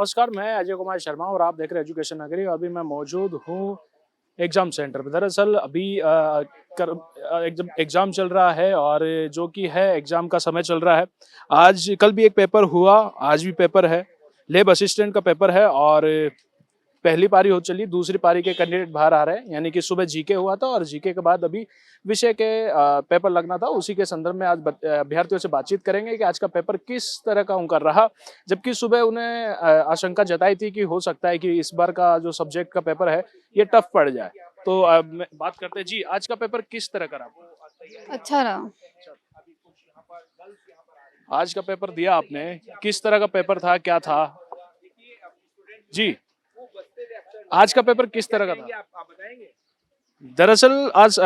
नमस्कार, मैं अजय कुमार शर्मा और आप देख रहे हैं एजुकेशन नगरी। अभी मैं मौजूद हूँ एग्ज़ाम सेंटर पे। दरअसल अभी एग्ज़ाम चल रहा है और जो कि है एग्ज़ाम का समय चल रहा है। आज कल भी एक पेपर हुआ, आज भी पेपर है। लैब असिस्टेंट का पेपर है और पहली पारी हो चली, दूसरी पारी के कैंडिडेट बाहर आ रहे हैं। यानी कि सुबह जीके हुआ था और जीके के बाद अभी विषय के पेपर लगना था। उसी के संदर्भ में आज अभ्यर्थियों से बातचीत करेंगे कि आज का पेपर किस तरह का उनका रहा। जबकि सुबह उन्हें आशंका जताई थी कि हो सकता है कि इस बार का जो सब्जेक्ट का पेपर है ये टफ पड़ जाए। तो बात करते हैं जी, आज का पेपर किस तरह का रहा? अच्छा रहा। आज का पेपर दिया आपने, किस तरह का पेपर था, क्या था? जी, आज का पेपर किस तरह का था? दरअसल आज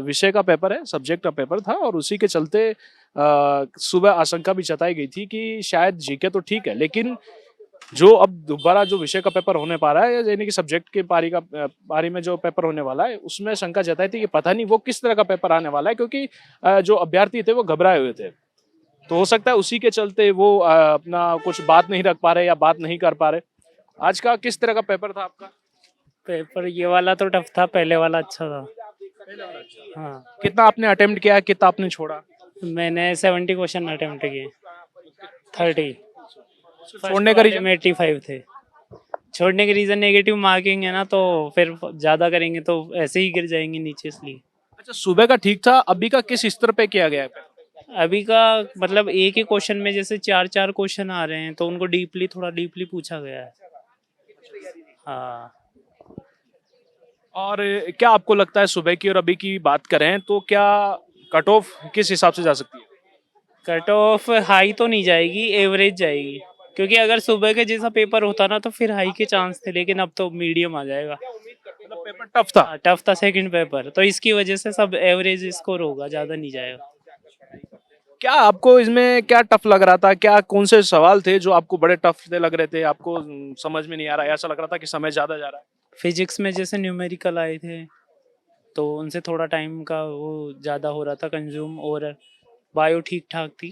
विषय का पेपर है, सब्जेक्ट का पेपर था और उसी के चलते सुबह आशंका भी जताई गई थी कि शायद जीके तो ठीक है, लेकिन जो अब दोबारा जो विषय का पेपर होने पा रहा है, यानी कि सब्जेक्ट की पारी में जो पेपर होने वाला है, उसमें शंका जताई थी कि पता नहीं वो किस तरह का पेपर आने वाला है, क्योंकि जो अभ्यर्थी थे वो घबराए हुए थे। तो हो सकता है उसी के चलते वो अपना कुछ बात नहीं रख पा रहे या बात नहीं कर पा रहे। आज का किस तरह का पेपर था आपका? पेपर ये वाला तो टफ था, पहले वाला अच्छा था। हाँ, कितना आपने अटेम्प्ट किया, कितना आपने छोड़ा? मैंने 70 क्वेश्चन अटेम्प्ट किए, 30। छोड़ने का रीजन? में 85 थे। छोड़ने के रीजन नेगेटिव मार्किंग है ना, तो फिर ज्यादा करेंगे तो ऐसे ही गिर जाएंगे नीचे, इसलिए। अच्छा, सुबह का ठीक था, अभी का किस स्तर पे किया गया है? अभी का मतलब एक ही क्वेश्चन में जैसे चार चार क्वेश्चन आ रहे हैं, तो उनको थोड़ा डीपली पूछा गया है। हाँ। और क्या आपको लगता है, सुबह की और अभी की बात करें तो क्या कट ऑफ किस हिसाब से जा सकती है? कट ऑफ हाई तो नहीं जाएगी, एवरेज जाएगी। क्योंकि अगर सुबह के जैसा पेपर होता ना तो फिर हाई के चांस थे, लेकिन अब तो मीडियम आ जाएगा। मतलब पेपर टफ था? हाँ, टफ था सेकंड पेपर, तो इसकी वजह से सब एवरेज स्कोर होगा, ज्यादा नहीं जाएगा। क्या आपको इसमें क्या टफ लग रहा था, क्या कौन से सवाल थे जो आपको बड़े टफ से लग रहे थे, आपको समझ में नहीं आ रहा है, ऐसा लग रहा था कि समय ज्यादा जा रहा है? फिजिक्स में जैसे न्यूमेरिकल आए थे, तो उनसे थोड़ा टाइम का वो ज्यादा हो रहा था कंज्यूम, और बायो ठीक ठाक थी,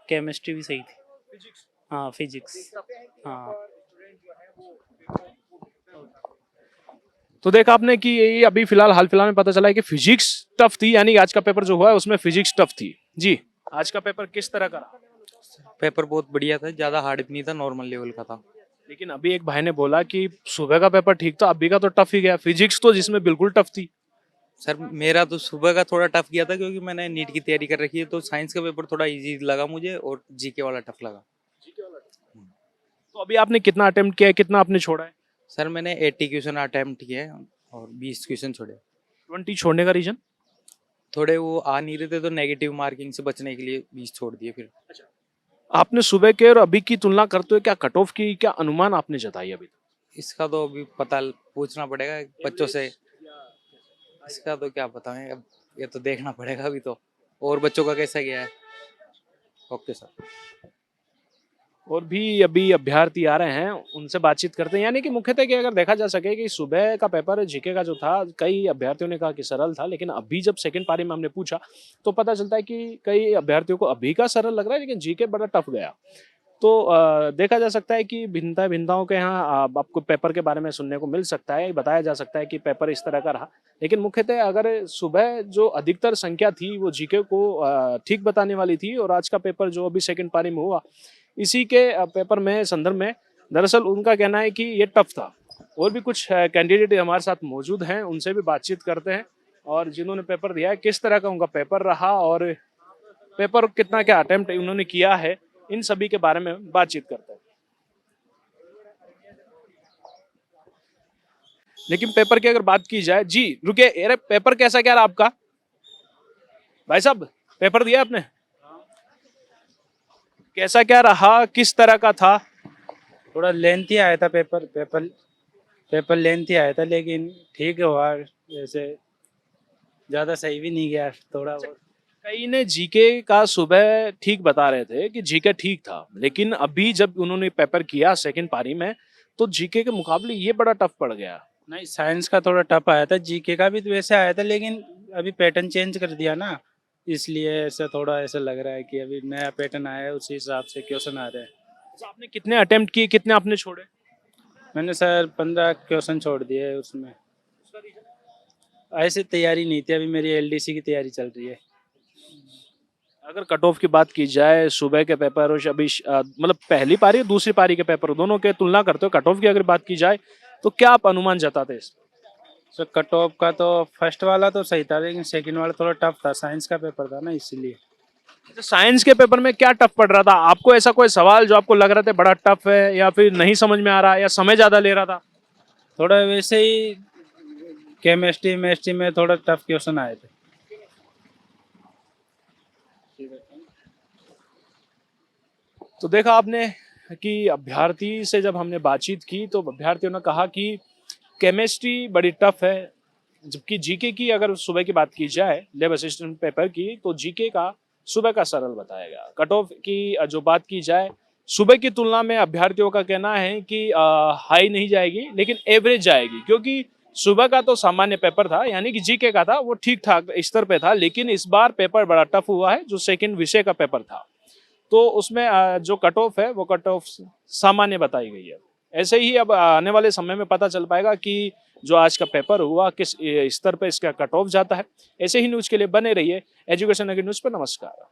केमिस्ट्री भी सही थी। हाँ, फिजिक्स। हाँ। तो देखा आपने कि ये अभी फिलहाल हाल फिलहाल में पता चला है कि फिजिक्स टफ थी, यानी आज का पेपर जो हुआ है उसमें फिजिक्स टफ थी। जी, आज का पेपर किस तरह का रहा? पेपर बहुत बढ़िया था, ज्यादा हार्ड भी नहीं था, नॉर्मल लेवल का था। लेकिन अभी एक भाई ने बोला कि सुबह का पेपर ठीक था, अभी का तो टफ ही गया। फिजिक्स तो जिसमें बिल्कुल टफ थी। सर मेरा तो सुबह का थोड़ा टफ गया था, क्योंकि मैंने नीट की तैयारी कर रखी है, तो साइंस का पेपर थोड़ा इजी लगा मुझे और जीके वाला टफ लगा। तो अभी आपने कितना अटेम्प्ट किया है, कितना आपने छोड़ा है? सर मैंने 80 क्वेश्चन अटेम्प्ट किए और 20 क्वेश्चन छोड़े। 20 छोड़ने का रीजन? थोड़े वो आ नहीं रहे थे, तो नेगेटिव मार्किंग से बचने के लिए 20 छोड़ दिए फिर। आपने सुबह के और अभी की तुलना करते हुए क्या कट ऑफ की क्या अनुमान आपने जताई अभी तक? इसका तो अभी पता पूछना पड़ेगा बच्चों से, इसका तो क्या पता है अब, ये तो देखना पड़ेगा अभी तो, और बच्चों का कैसा गया है। Okay sir. और भी अभी अभ्यर्थी आ रहे हैं, उनसे बातचीत करते हैं। यानी कि मुख्यतः कि अगर देखा जा सके कि सुबह का पेपर जीके का जो था, कई अभ्यर्थियों ने कहा कि सरल था, लेकिन अभी जब सेकंड पारी में हमने पूछा तो पता चलता है कि कई अभ्यर्थियों को अभी का सरल लग रहा है, लेकिन जीके बड़ा टफ गया। तो देखा जा सकता है कि भिन्नताओं के यहाँ आपको पेपर के बारे में सुनने को मिल सकता है, बताया जा सकता है कि पेपर इस तरह का रहा। लेकिन मुख्यतः अगर सुबह जो अधिकतर संख्या थी वो जीके को ठीक बताने वाली थी, और आज का पेपर जो अभी सेकंड पारी में हुआ इसी के पेपर में संदर्भ में दरअसल उनका कहना है कि ये टफ था। और भी कुछ कैंडिडेट हमारे साथ मौजूद हैं, उनसे भी बातचीत करते हैं और जिन्होंने पेपर दिया है किस तरह का उनका पेपर रहा और पेपर कितना क्या अटेम्प्ट उन्होंने किया है, इन सभी के बारे में बातचीत करते हैं। लेकिन पेपर की अगर बात की जाए, जी रुकिए, अरे पेपर कैसा क्या रहा आपका? भाई साहब, पेपर दिया आपने, कैसा क्या रहा, किस तरह का था? थोड़ा लेंथी आया था पेपर लेंथी आया था, लेकिन ठीक हुआ। जैसे ज्यादा सही भी नहीं गया, थोड़ा बहुत। कई ने जीके का सुबह ठीक बता रहे थे कि जीके ठीक था, लेकिन अभी जब उन्होंने पेपर किया सेकंड पारी में तो जीके के मुकाबले ये बड़ा टफ पड़ गया। नहीं, साइंस का थोड़ा टफ आया था, जीके का भी तो वैसे आया था, लेकिन अभी पैटर्न चेंज कर दिया ना, इसलिए ऐसा थोड़ा ऐसा लग रहा है कि अभी नया पैटर्न आया है, उसी हिसाब से क्वेश्चन आ रहे हैं। अच्छा, आपने कितने अटेम्प्ट किए, कितने आपने छोड़े? मैंने सर 15 क्वेश्चन छोड़ दिए उसमें। ऐसे तैयारी नहीं थी, अभी मेरी एलडीसी की तैयारी चल रही है। अगर कट ऑफ की बात की जाए सुबह के पेपर और अभी मतलब पहली पारी और दूसरी पारी के पेपर दोनों के तुलना करते हो, कट ऑफ की अगर बात की जाए तो क्या आप अनुमान जताते हैं इस पर? सर कट ऑफ का तो फर्स्ट वाला तो सही था, लेकिन सेकंड वाला थोड़ा टफ था, साइंस का पेपर था ना इसलिए। तो साइंस के पेपर में क्या टफ पड़ रहा था आपको? ऐसा कोई सवाल जो आपको लग रहा था बड़ा टफ है, या फिर नहीं समझ में आ रहा, या समय ज्यादा ले रहा था? थोड़ा वैसे ही केमिस्ट्री मेस्ट्री में थोड़ा टफ क्वेश्चन आए थे। तो देखा आपने कि अभ्यर्थी से जब हमने बातचीत की तो अभ्यर्थियों ने कहा कि केमिस्ट्री बड़ी टफ है, जबकि जीके की अगर सुबह की बात की जाए लैब असिस्टेंट पेपर की तो जीके का सुबह का सरल बताया गया। कट ऑफ की जो बात की जाए सुबह की तुलना में अभ्यर्थियों का कहना है कि हाई नहीं जाएगी लेकिन एवरेज जाएगी, क्योंकि सुबह का तो सामान्य पेपर था यानी कि जीके का था वो ठीक ठाक स्तर पे था, लेकिन इस बार पेपर बड़ा टफ हुआ है जो सेकंड विषय का पेपर था, तो उसमें जो कट ऑफ है वो कट ऑफ सामान्य बताई गई है। ऐसे ही अब आने वाले समय में पता चल पाएगा कि जो आज का पेपर हुआ किस स्तर पे इसका कट ऑफ जाता है। ऐसे ही न्यूज के लिए बने रहिए एजुकेशन न्यूज पर। नमस्कार।